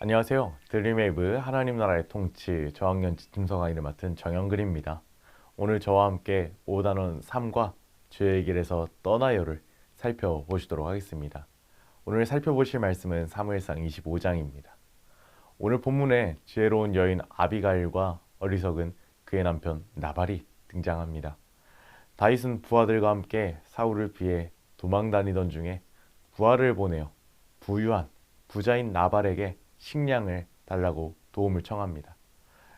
안녕하세요. 드림웨이브 하나님 나라의 통치 저학년 짐서 강의를 맡은 정영근입니다. 오늘 저와 함께 5단원 3과 주의 길에서 떠나요를 살펴보시도록 하겠습니다. 오늘 살펴보실 말씀은 사무엘상 25장입니다. 오늘 본문에 지혜로운 여인 아비가일과 어리석은 그의 남편 나발이 등장합니다. 다윗은 부하들과 함께 사울을 피해 도망 다니던 중에 부하를 보내어 부유한 부자인 나발에게 식량을 달라고 도움을 청합니다.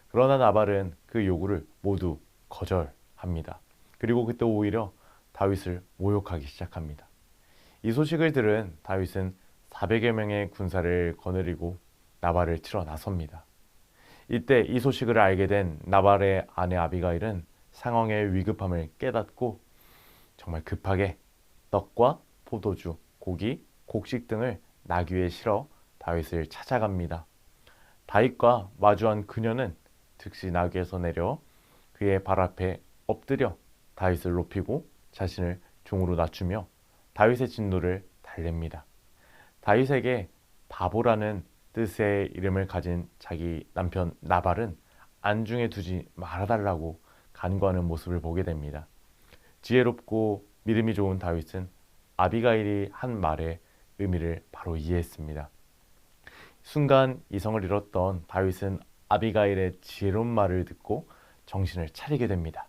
그러나 나발은 그 요구를 모두 거절합니다. 그리고 그때 오히려 다윗을 모욕하기 시작합니다. 이 소식을 들은 다윗은 400여 명의 군사를 거느리고 나발을 치러 나섭니다. 이때 이 소식을 알게 된 나발의 아내 아비가일은 상황의 위급함을 깨닫고 정말 급하게 떡과 포도주, 고기, 곡식 등을 나귀에 실어 다윗을 찾아갑니다. 다윗과 마주한 그녀는 즉시 나귀에서 내려 그의 발 앞에 엎드려 다윗을 높이고 자신을 종으로 낮추며 다윗의 진노를 달랩니다. 다윗에게 바보라는 뜻의 이름을 가진 자기 남편 나발은 안중에 두지 말아달라고 간구하는 모습을 보게 됩니다. 지혜롭고 믿음이 좋은 다윗은 아비가일이 한 말의 의미를 바로 이해했습니다. 순간 이성을 잃었던 다윗은 아비가일의 지혜로운 말을 듣고 정신을 차리게 됩니다.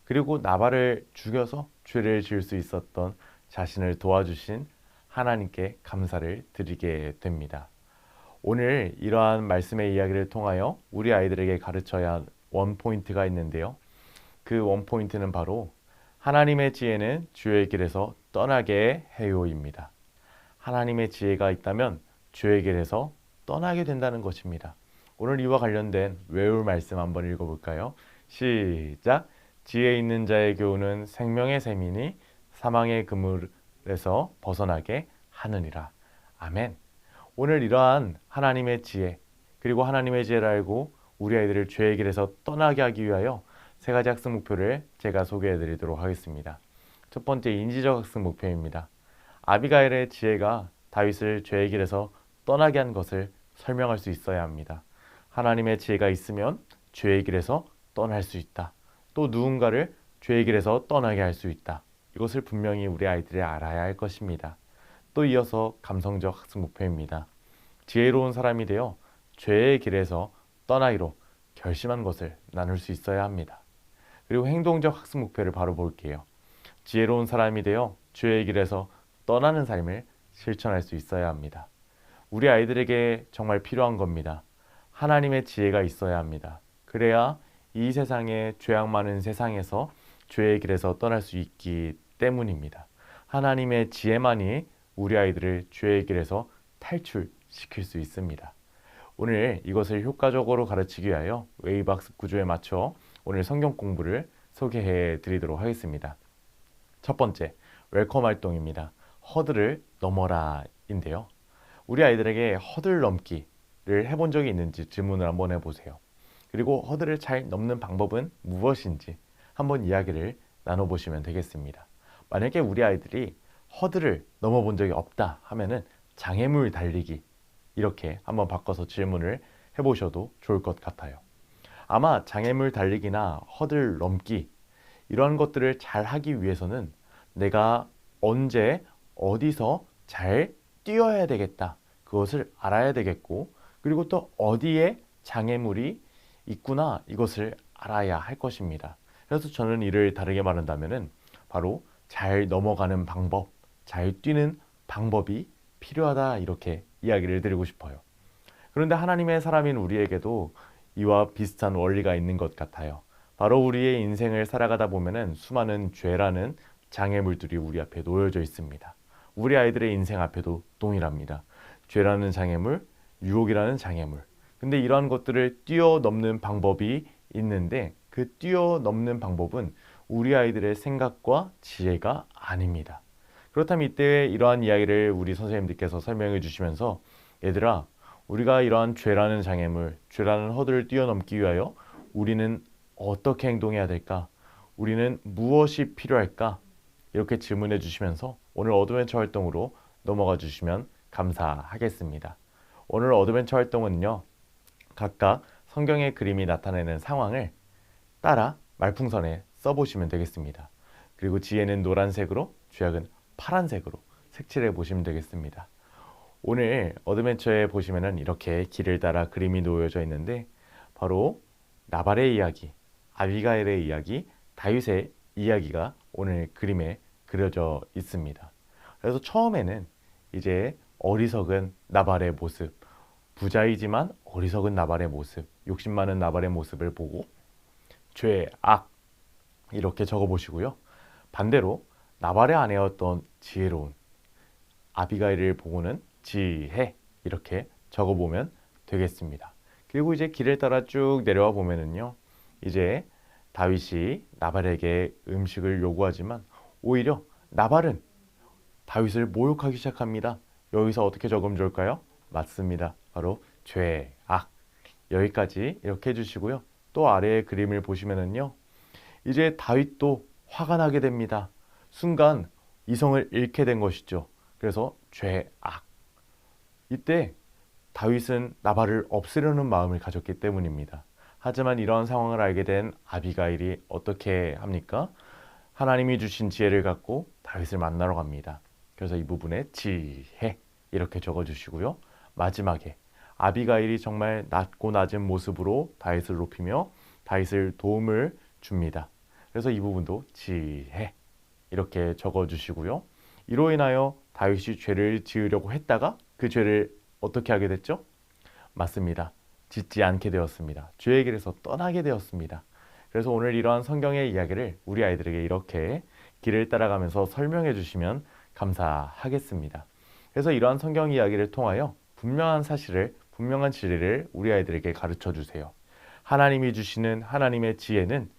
그리고 나발을 죽여서 죄를 지을 수 있었던 자신을 도와주신 하나님께 감사를 드리게 됩니다. 오늘 이러한 말씀의 이야기를 통하여 우리 아이들에게 가르쳐야 할 원포인트가 있는데요. 그 원포인트는 바로 하나님의 지혜는 주의 길에서 떠나게 해요입니다. 하나님의 지혜가 있다면 주의 길에서 떠나게 된다는 것입니다. 오늘 이와 관련된 외울 말씀 한번 읽어볼까요? 시작! 지혜 있는 자의 교훈은 생명의 샘이니 사망의 그물에서 벗어나게 하느니라. 아멘. 오늘 이러한 하나님의 지혜 그리고 하나님의 지혜를 알고 우리 아이들을 죄의 길에서 떠나게 하기 위하여 세 가지 학습 목표를 제가 소개해 드리도록 하겠습니다. 첫 번째, 인지적 학습 목표입니다. 아비가일의 지혜가 다윗을 죄의 길에서 떠나게 한 것을 설명할 수 있어야 합니다. 하나님의 지혜가 있으면 죄의 길에서 떠날 수 있다. 또 누군가를 죄의 길에서 떠나게 할 수 있다. 이것을 분명히 우리 아이들이 알아야 할 것입니다. 또 이어서 감성적 학습 목표입니다. 지혜로운 사람이 되어 죄의 길에서 떠나기로 결심한 것을 나눌 수 있어야 합니다. 그리고 행동적 학습 목표를 바로 볼게요. 지혜로운 사람이 되어 죄의 길에서 떠나는 삶을 실천할 수 있어야 합니다. 우리 아이들에게 정말 필요한 겁니다. 하나님의 지혜가 있어야 합니다. 그래야 이 세상에 죄악 많은 세상에서 죄의 길에서 떠날 수 있기 때문입니다. 하나님의 지혜만이 우리 아이들을 죄의 길에서 탈출시킬 수 있습니다. 오늘 이것을 효과적으로 가르치기 위하여 웨이브 학습 구조에 맞춰 오늘 성경 공부를 소개해 드리도록 하겠습니다. 첫 번째, 웰컴 활동입니다. 허들을 넘어라 인데요. 우리 아이들에게 허들 넘기를 해본 적이 있는지 질문을 한번 해보세요. 그리고 허들을 잘 넘는 방법은 무엇인지 한번 이야기를 나눠보시면 되겠습니다. 만약에 우리 아이들이 허들을 넘어본 적이 없다 하면은 장애물 달리기 이렇게 한번 바꿔서 질문을 해보셔도 좋을 것 같아요. 아마 장애물 달리기나 허들 넘기 이러한 것들을 잘 하기 위해서는 내가 언제 어디서 잘 뛰어야 되겠다 그것을 알아야 되겠고 그리고 또 어디에 장애물이 있구나 이것을 알아야 할 것입니다. 그래서 저는 이를 다르게 말한다면은 바로 잘 넘어가는 방법, 잘 뛰는 방법이 필요하다 이렇게 이야기를 드리고 싶어요. 그런데 하나님의 사람인 우리에게도 이와 비슷한 원리가 있는 것 같아요. 바로 우리의 인생을 살아가다 보면은 수많은 죄라는 장애물들이 우리 앞에 놓여져 있습니다. 우리 아이들의 인생 앞에도 동일합니다. 죄라는 장애물, 유혹이라는 장애물. 근데 이러한 것들을 뛰어넘는 방법이 있는데 그 뛰어넘는 방법은 우리 아이들의 생각과 지혜가 아닙니다. 그렇다면 이때 이러한 이야기를 우리 선생님들께서 설명해 주시면서 얘들아, 우리가 이러한 죄라는 장애물, 죄라는 허들을 뛰어넘기 위하여 우리는 어떻게 행동해야 될까? 우리는 무엇이 필요할까? 이렇게 질문해 주시면서 오늘 어드벤처 활동으로 넘어가 주시면 감사하겠습니다. 오늘 어드벤처 활동은요, 각각 성경의 그림이 나타내는 상황을 따라 말풍선에 써보시면 되겠습니다. 그리고 지혜는 노란색으로, 죄악은 파란색으로 색칠해 보시면 되겠습니다. 오늘 어드벤처에 보시면은 이렇게 길을 따라 그림이 놓여져 있는데, 바로 나발의 이야기, 아비가일의 이야기, 다윗의 이야기가 오늘 그림에 그려져 있습니다. 그래서 처음에는 이제 어리석은 나발의 모습, 부자이지만 어리석은 나발의 모습, 욕심 많은 나발의 모습을 보고 죄, 악 이렇게 적어보시고요. 반대로 나발의 아내였던 지혜로운 아비가일을 보고는 지혜 이렇게 적어보면 되겠습니다. 그리고 이제 길을 따라 쭉 내려와 보면은요, 이제 다윗이 나발에게 음식을 요구하지만 오히려 나발은 다윗을 모욕하기 시작합니다. 여기서 어떻게 적으면 좋을까요? 맞습니다. 바로 죄, 악. 여기까지 이렇게 해주시고요. 또 아래의 그림을 보시면은요, 이제 다윗도 화가 나게 됩니다. 순간 이성을 잃게 된 것이죠. 그래서 죄, 악. 이때 다윗은 나발을 없애려는 마음을 가졌기 때문입니다. 하지만 이러한 상황을 알게 된 아비가일이 어떻게 합니까? 하나님이 주신 지혜를 갖고 다윗을 만나러 갑니다. 그래서 이 부분에 지혜 이렇게 적어주시고요. 마지막에 아비가일이 정말 낮고 낮은 모습으로 다윗을 높이며 다윗을 도움을 줍니다. 그래서 이 부분도 지혜 이렇게 적어주시고요. 이로 인하여 다윗이 죄를 지으려고 했다가 그 죄를 어떻게 하게 됐죠? 맞습니다. 짓지 않게 되었습니다. 죄의 길에서 떠나게 되었습니다. 그래서 오늘 이러한 성경의 이야기를 우리 아이들에게 이렇게 길을 따라가면서 설명해 주시면 감사하겠습니다. 그래서 이러한 성경 이야기를 통하여 분명한 사실을, 분명한 진리를 우리 아이들에게 가르쳐 주세요. 하나님이 주시는 하나님의 지혜는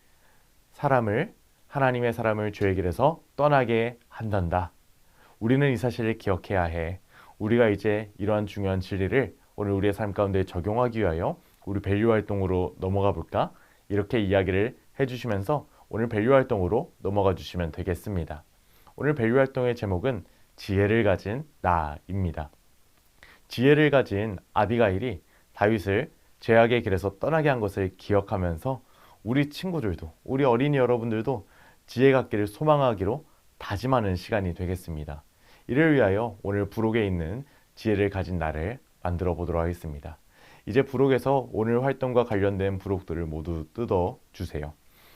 하나님의 사람을 죄의 길에서 떠나게 한단다. 우리는 이 사실을 기억해야 해. 우리가 이제 이러한 중요한 진리를 오늘 우리의 삶 가운데 적용하기 위하여 우리 밸류 활동으로 넘어가 볼까? 이렇게 이야기를 해주시면서 오늘 밸류 활동으로 넘어가 주시면 되겠습니다. 오늘 밸류 활동의 제목은 지혜를 가진 나입니다. 지혜를 가진 아비가일이 다윗을 죄악의 길에서 떠나게 한 것을 기억하면서 우리 친구들도, 우리 어린이 여러분들도 지혜 갖기를 소망하기로 다짐하는 시간이 되겠습니다. 이를 위하여 오늘 부록에 있는 지혜를 가진 나를 만들어 보도록 하겠습니다. 이제 부록에서 오늘 활동과 관련된 부록들을 모두 뜯어 주세요.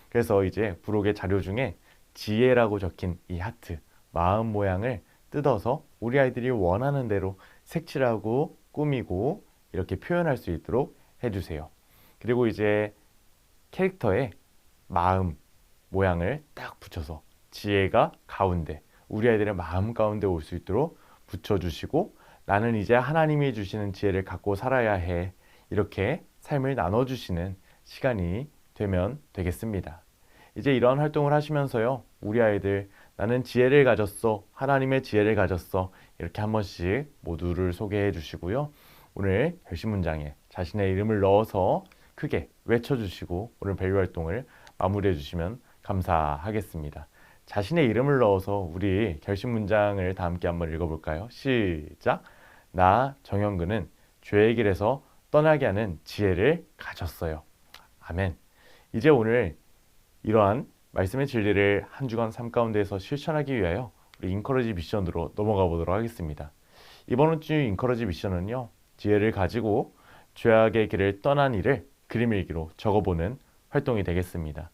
그래서 이제 부록의 자료 중에 지혜라고 적힌 이 하트, 마음 모양을 뜯어서 우리 아이들이 원하는 대로 색칠하고 꾸미고 이렇게 표현할 수 있도록 해주세요. 그리고 이제 캐릭터에 마음 모양을 딱 붙여서 지혜가 가운데, 우리 아이들의 마음 가운데 올 수 있도록 붙여주시고, 나는 이제 하나님이 주시는 지혜를 갖고 살아야 해. 이렇게 삶을 나눠주시는 시간이 되면 되겠습니다. 이제 이런 활동을 하시면서요, 우리 아이들 나는 지혜를 가졌어, 하나님의 지혜를 가졌어, 이렇게 한 번씩 모두를 소개해 주시고요. 오늘 결심 문장에 자신의 이름을 넣어서 크게 외쳐주시고 오늘 밸류 활동을 마무리해 주시면 감사하겠습니다. 자신의 이름을 넣어서 우리 결심 문장을 다 함께 한번 읽어볼까요? 시작! 나 정영근은 죄의 길에서 떠나게 하는 지혜를 가졌어요. 아멘. 이제 오늘 이러한 말씀의 진리를 한 주간 삶 가운데에서 실천하기 위하여 우리 인커러지 미션으로 넘어가 보도록 하겠습니다. 이번 주 인커러지 미션은요, 지혜를 가지고 죄악의 길을 떠난 이를 그림일기로 적어보는 활동이 되겠습니다.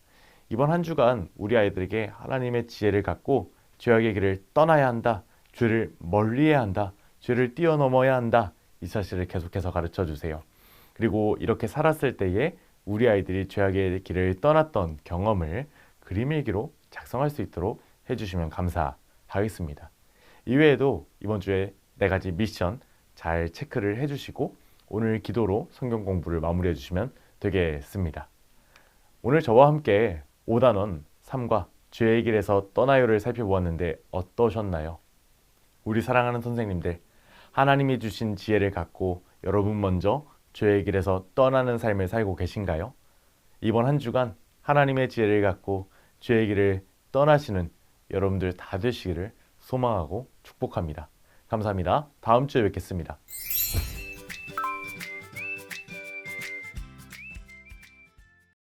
이번 한 주간 우리 아이들에게 하나님의 지혜를 갖고 죄악의 길을 떠나야 한다, 죄를 멀리해야 한다, 죄를 뛰어넘어야 한다, 이 사실을 계속해서 가르쳐 주세요. 그리고 이렇게 살았을 때에 우리 아이들이 죄악의 길을 떠났던 경험을 그림일기로 작성할 수 있도록 해주시면 감사하겠습니다. 이외에도 이번 주에 4가지 미션 잘 체크를 해주시고 오늘 기도로 성경 공부를 마무리해 주시면 되겠습니다. 오늘 저와 함께 5단원 3과 죄의 길에서 떠나요를 살펴보았는데 어떠셨나요? 우리 사랑하는 선생님들, 하나님이 주신 지혜를 갖고 여러분 먼저 죄의 길에서 떠나는 삶을 살고 계신가요? 이번 한 주간 하나님의 지혜를 갖고 죄의 길을 떠나시는 여러분들 다 되시기를 소망하고 축복합니다. 감사합니다. 다음 주에 뵙겠습니다.